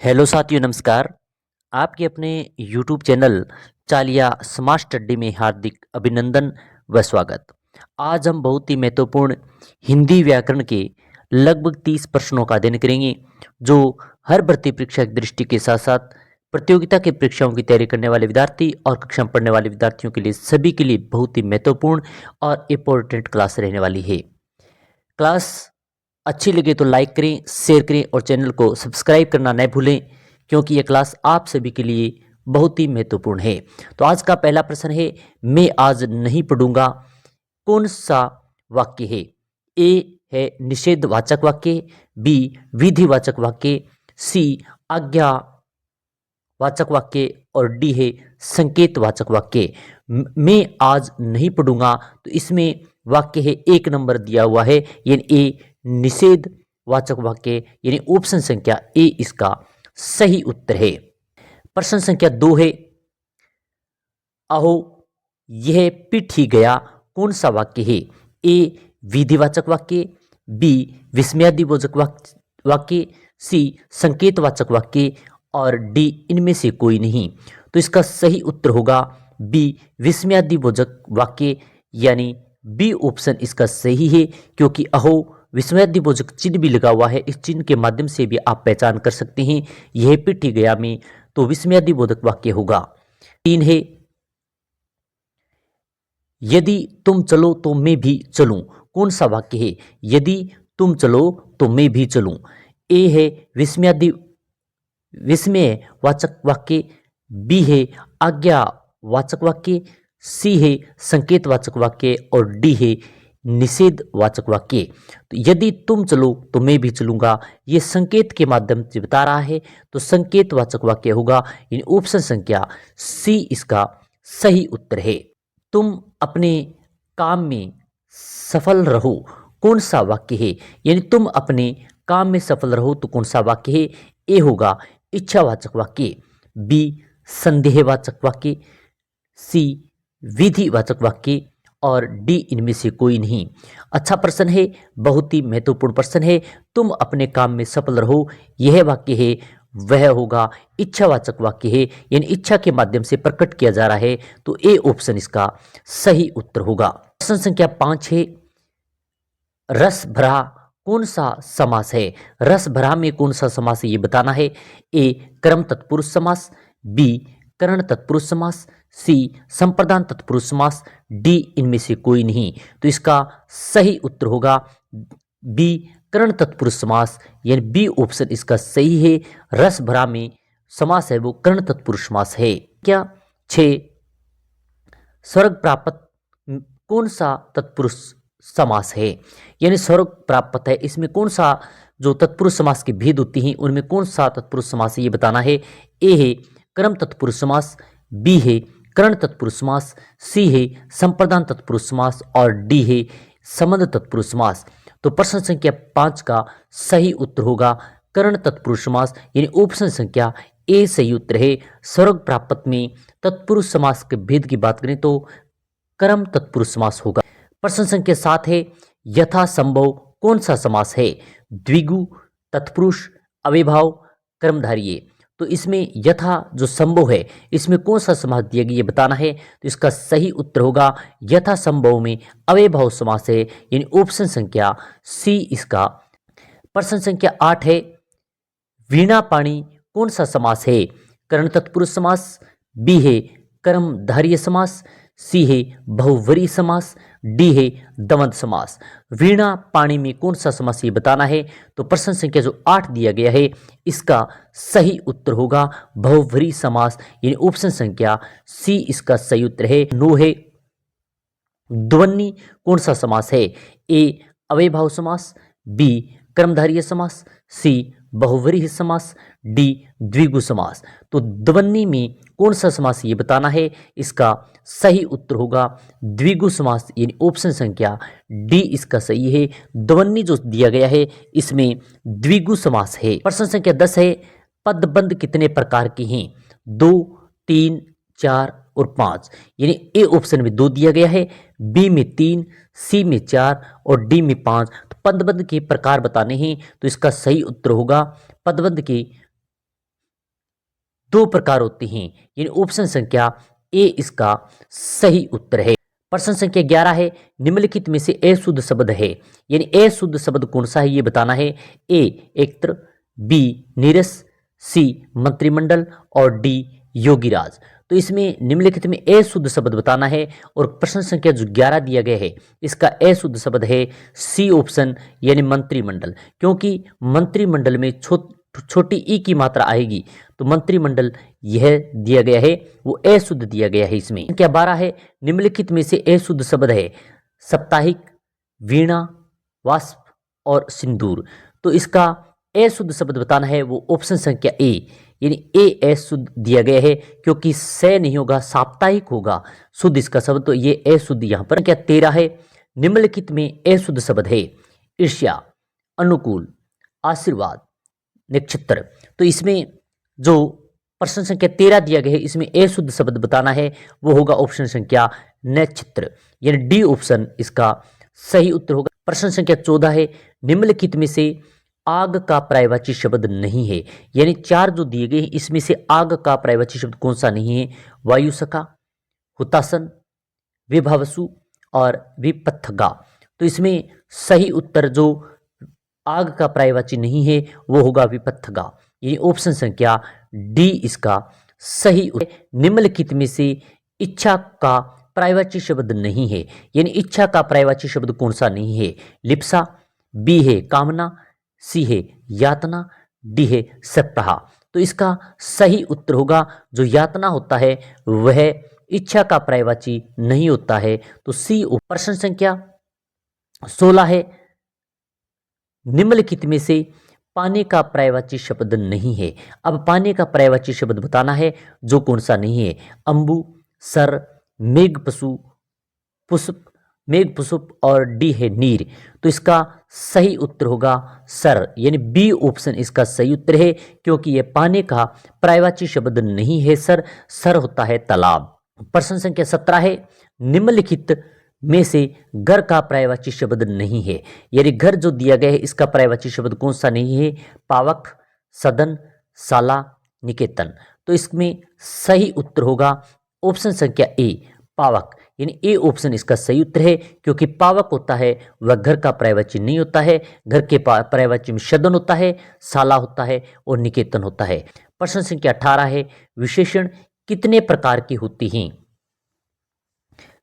Hello साथियों, नमस्कार। आपके अपने यूट्यूब चैनल चालिया स्मार्ट स्टडी में हार्दिक अभिनंदन व स्वागत। आज हम बहुत ही महत्वपूर्ण हिंदी व्याकरण के लगभग 30 प्रश्नों का अध्ययन करेंगे, जो हर भर्ती परीक्षा की दृष्टि के साथ साथ प्रतियोगिता की परीक्षाओं की तैयारी करने वाले विद्यार्थी और कक्षा में पढ़ने वाले विद्यार्थियों के लिए सभी के लिए बहुत ही महत्वपूर्ण और इम्पोर्टेंट क्लास रहने वाली है। क्लास अच्छी लगे तो लाइक करें, शेयर करें और चैनल को सब्सक्राइब करना न भूलें, क्योंकि यह क्लास आप सभी के लिए बहुत ही महत्वपूर्ण है। तो आज का पहला प्रश्न है, मैं आज नहीं पढ़ूंगा कौन सा वाक्य है? ए है निषेधवाचक वाक्य, बी विधिवाचक वाक्य, सी आज्ञावाचक वाक्य और डी है संकेतवाचक वाक्य। मैं आज नहीं पढ़ूंगा, तो इसमें वाक्य है एक नंबर दिया हुआ है, यानी ए निषेधवाचक वाक्य, यानी ऑप्शन संख्या ए इसका सही उत्तर है। प्रश्न संख्या 2 है, अहो यह पिट ही गया कौन सा वाक्य है? ए विधिवाचक वाक्य, बी विस्मयादिबोधक वाक्य, सी संकेतवाचक वाक्य और डी इनमें से कोई नहीं। तो इसका सही उत्तर होगा बी विस्मयादिबोधक वाक्य, यानी बी ऑप्शन इसका सही है, क्योंकि अहो विस्मयादिबोधक चिन्ह भी लगा हुआ है। इस चिन्ह के माध्यम से भी आप पहचान कर सकते हैं यह पिट ही गया में, तो विस्मयादिबोधक वाक्य होगा। 3 है, यदि तुम चलो तो मैं भी चलूं कौन सा वाक्य है? यदि तुम चलो तो मैं भी चलूं। ए है विस्मयवाचक वाक्य, बी है आज्ञावाचक वाक्य, सी है संकेतवाचक वाक्य और डी है निषेधवाचक वाक्य। तो यदि तुम चलो तो मैं भी चलूंगा, ये संकेत के माध्यम से बता रहा है, तो संकेतवाचक वाक्य होगा, यानी ऑप्शन संख्या सी इसका सही उत्तर है। तुम अपने काम में सफल रहो कौन सा वाक्य है? यानी तुम अपने काम में सफल रहो तो कौन सा वाक्य है? ए होगा इच्छावाचक वाक्य, बी संदेहवाचक वाक्य, सी विधिवाचक वाक्य और डी इनमें से कोई नहीं। अच्छा प्रश्न है, बहुत ही महत्वपूर्ण प्रश्न है। तुम अपने काम में सफल रहो, यह वाक्य है वह होगा इच्छावाचक वाक्य है, यानी इच्छा के माध्यम से प्रकट किया जा रहा है, तो ए ऑप्शन इसका सही उत्तर होगा। प्रश्न संख्या 5 है, रस भरा कौन सा समास है? रस भरा में कौन सा समास है ये बताना है। ए कर्म तत्पुरुष समास, बी करण तत्पुरुष समास, सी संप्रदान तत्पुरुष समास, डी इनमें से कोई नहीं। तो इसका सही उत्तर होगा बी करण तत्पुरुष समास, यानी बी ऑप्शन इसका सही है। रस भरा में समास है वो कर्ण तत्पुरुष समास है। क्या 6, स्वर्ग प्राप्त कौन सा तत्पुरुष समास है? यानी स्वर्ग प्राप्त है, इसमें कौन सा जो तत्पुरुष समास के भेद होती हैं उनमें कौन सा तत्पुरुष समास है ये बताना है। ए है कर्म तत्पुरुष समास, बी है करण तत्पुरुष समास, सी है संप्रदान तत्पुरुष समास और डी है संबंध तत्पुरुष समास। तो प्रश्न संख्या 5 का सही उत्तर होगा करण तत्पुरुष समास, यानी ऑप्शन संख्या ए सही उत्तर है। स्वर्ग प्राप्त में तत्पुरुष समास के भेद की बात करें तो कर्म तत्पुरुष समास होगा। प्रश्न संख्या 7 है, यथा संभव कौन सा समास है? द्विगु, तत्पुरुष, अव्ययभाव, कर्मधारय। तो इसमें यथा जो संभव है इसमें कौन सा समास दिया गया ये बताना है। तो इसका सही उत्तर होगा यथा संभव में अव्ययभाव समास है, यानी ऑप्शन संख्या सी इसका। प्रश्न संख्या 8 है, वीणा पाणी कौन सा समास है? कर्ण तत्पुरुष समास, बी है कर्मधारय समास, सी है बहुव्रीहि समास, डी है द्वंद्व समास। वीणा पाणी में कौन सा समास ये बताना है। तो प्रश्न संख्या जो 8 दिया गया है इसका सही उत्तर होगा बहुव्रीहि समास, यानी ऑप्शन संख्या सी इसका सही उत्तर है। 9 है, ध्वनि कौन सा समास है? ए अव्ययभाव समास, बी कर्मधारय समास, सी बहुव्रीहि समास, डी द्विगु समास। तो ध्वनि में कौन सा समास ये बताना है। इसका सही उत्तर होगा द्विगु समास, यानी ऑप्शन संख्या डी इसका सही है। ध्वनि जो दिया गया है इसमें द्विगु समास है। प्रश्न संख्या 10 है, पदबंध कितने प्रकार के हैं? 2, 3, 4 और 5। यानी ए ऑप्शन में 2 दिया गया है, बी में 3, सी में 4 और डी में 5। तो पदबंध के प्रकार बताने हैं, तो इसका सही उत्तर होगा पदबंध के दो प्रकार होते हैं, यानी ऑप्शन संख्या ए इसका सही उत्तर है। प्रश्न संख्या 11 है, निम्नलिखित में से अशुद्ध शब्द है, यानी अशुद्ध शब्द कौन सा है ये बताना है। ए एकत्र, बी नीरस, सी मंत्रिमंडल और डी योगीराज। तो इसमें निम्नलिखित में अशुद्ध शब्द बताना है और प्रश्न संख्या जो 11 दिया गया है इसका अशुद्ध शब्द है सी ऑप्शन, यानी मंत्रिमंडल, क्योंकि मंत्रिमंडल में छोटी ई की मात्रा आएगी, तो मंत्रिमंडल यह दिया गया है वो अशुद्ध दिया गया है। इसमें संख्या 12 है, निम्नलिखित में से अशुद्ध शब्द है साप्ताहिक, वीणा, वाष्प और सिंदूर। तो इसका अशुद्ध शब्द बताना है वो ऑप्शन संख्या ए, यानी ए अशुद्ध दिया गया है, क्योंकि से नहीं होगा, साप्ताहिक होगा शुद्ध इसका शब्द, तो ये अशुद्ध यहाँ पर। संख्या 13 है, निम्नलिखित में अशुद्ध शब्द है ईर्ष्या, अनुकूल, आशीर्वाद, नक्षत्र। तो इसमें जो प्रश्न संख्या 13 दिया गया है इसमें अशुद्ध शब्द बताना है वो होगा ऑप्शन संख्या नक्षत्र, यानी डी ऑप्शन इसका सही उत्तर होगा। प्रश्न संख्या 14 है, निम्नलिखित में से आग का पर्यायवाची शब्द नहीं है, यानी 4 जो दिए गए हैं इसमें से आग का पर्यायवाची शब्द कौन सा नहीं है। वायु सखा, हुतासन, विभवसु और विपथगा। तो इसमें सही उत्तर जो आग का पर्यायवाची नहीं है वो होगा विपथगा, यानी ऑप्शन संख्या डी इसका सही उत्तर। निम्नलिखित में से इच्छा का पर्यायवाची शब्द नहीं है, यानी इच्छा का पर्यायवाची शब्द कौन सा नहीं है। लिप्सा, बी है कामना, सी है यातना, डी है सप्ताह। तो इसका सही उत्तर होगा जो यातना होता है वह इच्छा का पर्यायवाची नहीं होता है, तो सी। प्रश्न संख्या 16 है, निम्नलिखित में से पाने का पर्यायवाची शब्द नहीं है। अब पाने का पर्यायवाची शब्द बताना है जो कौन सा नहीं है। अंबु, सर, मेघ पशु, पुष्प, मेघ पुष्प और डी है नीर। तो इसका सही उत्तर होगा सर, यानी बी ऑप्शन इसका सही उत्तर है, क्योंकि यह पाने का पर्यायवाची शब्द नहीं है सर, सर होता है तालाब। प्रश्न संख्या 17 है, निम्नलिखित में से घर का पर्यायवाची शब्द नहीं है, यानी घर जो दिया गया है इसका पर्यायवाची शब्द कौन सा नहीं है। पावक, सदन, शाला, निकेतन। तो इसमें सही उत्तर होगा ऑप्शन संख्या ए पावक, यानी ए ऑप्शन इसका सही उत्तर है, क्योंकि पावक होता है वह घर का पर्यायवाची नहीं होता है। घर के पर्यायवाची में सदन होता है, शाला होता है और निकेतन होता है। प्रश्न संख्या 18 है, विशेषण कितने प्रकार की होती हैं।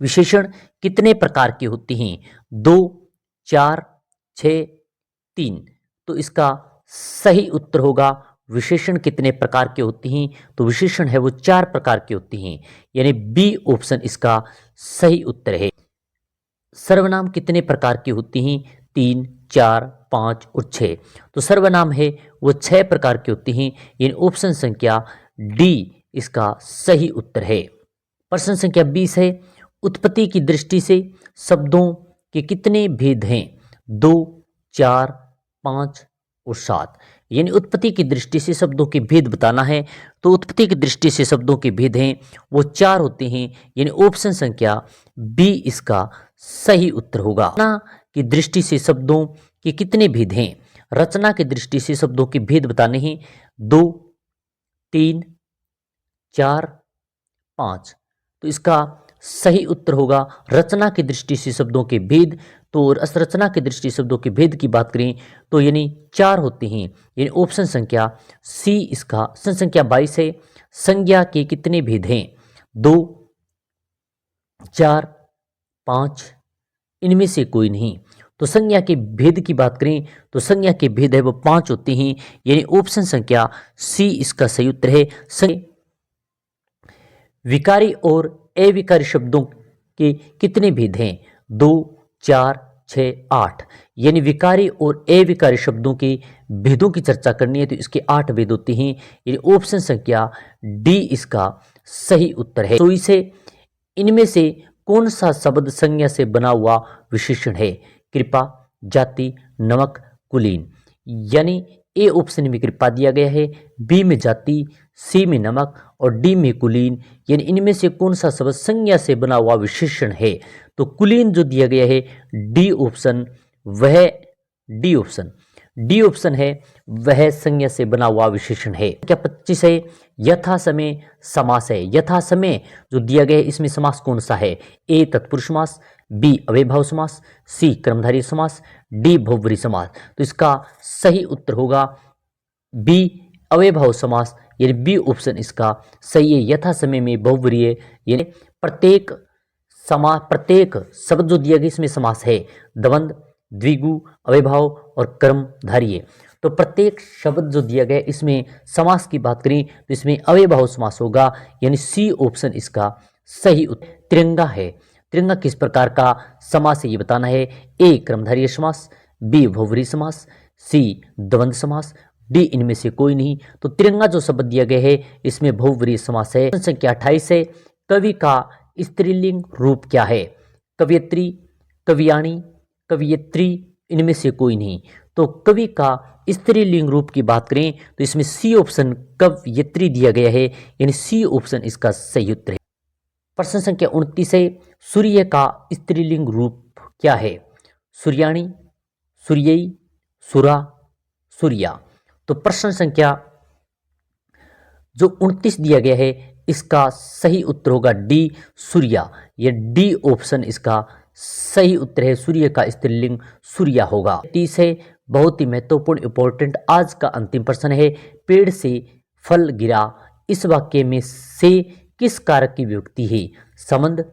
विशेषण कितने प्रकार की होती हैं। 2, 4, 6, 3। तो इसका सही उत्तर होगा विशेषण कितने प्रकार के होती हैं, तो विशेषण है वो 4 प्रकार की होती हैं, यानी बी ऑप्शन इसका सही उत्तर है। सर्वनाम कितने प्रकार की होती हैं। 3, 4, 5 और 6। तो सर्वनाम है वो 6 प्रकार की होती हैं, यानी ऑप्शन संख्या डी इसका सही उत्तर है। प्रश्न संख्या 20 है, उत्पत्ति की दृष्टि से शब्दों के कितने भेद हैं। 2, 4, 5 और 7। यानी उत्पत्ति की दृष्टि से शब्दों के भेद बताना है, तो उत्पत्ति की दृष्टि से शब्दों के भेद हैं वो 4 होते हैं, यानी ऑप्शन संख्या बी इसका सही उत्तर होगा। रचना की दृष्टि से शब्दों के कितने भेद हैं। रचना की दृष्टि से शब्दों के भेद बताने हैं। 2, 3, 4, 5। तो इसका सही उत्तर होगा रचना की दृष्टि से शब्दों के भेद। तो रचना की दृष्टि से शब्दों के भेद की बात करें तो यानी 4 होते हैं, यानी ऑप्शन संख्या सी इसका। प्रश्न संख्या 22 है, संज्ञा के कितने भेद हैं। 2, 4, 5। इनमें से कोई नहीं। तो संज्ञा के भेद की बात करें तो संज्ञा के भेद है वो 5 होते हैं, यानी ऑप्शन संख्या सी इसका सही उत्तर है। विकारी और अविकारी शब्दों के कितने भेद हैं। 2, 4, 6, 8। यानी विकारी और अविकारी शब्दों के भेदों की चर्चा करनी है तो इसके 8 भेद होते हैं, यानी ऑप्शन संख्या डी इसका सही उत्तर है। तो इसे इनमें से कौन सा शब्द संज्ञा से बना हुआ विशेषण है। कृपा, जाति, नमक, कुलीन। यानी ए ऑप्शन में कृपा दिया गया है, बी में जाति, सी में नमक और डी में कुलीन। यानी इनमें से कौन सा शब्द संज्ञा से बना हुआ विशेषण है। तो कुलीन जो दिया गया है डी ऑप्शन, वह डी ऑप्शन डी ऑप्शन है वह संज्ञा से बना हुआ विशेषण है। क्या 25 है यथा समय समास है। यथा समय जो दिया गया है इसमें समास कौन सा है। ए तत्पुरुष समास, बी अव्ययभाव समास, सी कर्मधारय समास, डी बहुव्रीहि समास। तो इसका सही उत्तर होगा बी अव्ययभाव समास, यानी बी ऑप्शन इसका सही है। यथा समय में बहुव्रीहि यानी प्रत्येक शब्द जो दिया गया इसमें समास है, द्वंद, द्विगु, अव्ययभाव और कर्मधारय। तो प्रत्येक शब्द जो दिया गया इसमें समास की बात करें तो इसमें अव्ययभाव समास होगा, यानी सी ऑप्शन इसका सही उत्तर। तिरंगा है, तिरंगा किस प्रकार का समास है ये बताना है। ए कर्मधारय समास, बी बहुव्रीहि समास, सी द्वंद्व समास, डी इनमें से कोई नहीं। तो तिरंगा जो शब्द दिया गया है इसमें बहुव्रीहि समास है। संख्या 28 है कवि का स्त्रीलिंग रूप क्या है। कवयित्री, कवियाणी, कवियत्री, इनमें से कोई नहीं। तो कवि का स्त्रीलिंग रूप की बात करें तो इसमें सी ऑप्शन कवयित्री दिया गया है, यानी सी ऑप्शन इसका सही उत्तर है। प्रश्न संख्या 29 है सूर्य का स्त्रीलिंग रूप क्या है। सूर्याणी, सूर्यई, सुरा, सूर्या। तो प्रश्न संख्या जो 29 दिया गया है इसका सही उत्तर होगा डी सूर्या। यह डी ऑप्शन इसका सही उत्तर है, सूर्य का स्त्रीलिंग सूर्या होगा। 30 है बहुत ही महत्वपूर्ण इंपॉर्टेंट आज का अंतिम प्रश्न है पेड़ से फल गिरा इस वाक्य में से किस कारक की विभक्ति है। संबंध,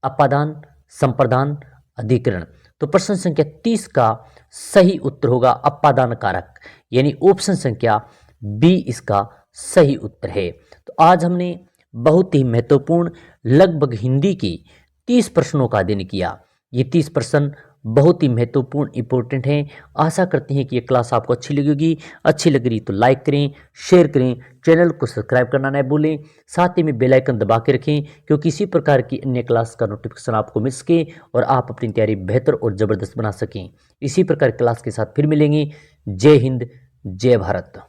अपादान, संप्रदान, अधिकरण। तो प्रश्न संख्या 30 का सही उत्तर होगा अपादान कारक, यानी ऑप्शन संख्या बी इसका सही उत्तर है। तो आज हमने बहुत ही महत्वपूर्ण लगभग हिंदी की 30 प्रश्नों का अध्ययन किया। ये 30 प्रश्न बहुत ही महत्वपूर्ण इंपॉर्टेंट हैं। आशा करते हैं कि ये क्लास आपको अच्छी लगेगी। अच्छी लग रही तो लाइक करें, शेयर करें, चैनल को सब्सक्राइब करना न भूलें, साथ ही में बेल आइकन दबा के रखें क्योंकि इसी प्रकार की अन्य क्लास का नोटिफिकेशन आपको मिल सके और आप अपनी तैयारी बेहतर और ज़बरदस्त बना सकें। इसी प्रकार क्लास के साथ फिर मिलेंगे। जय हिंद, जय भारत।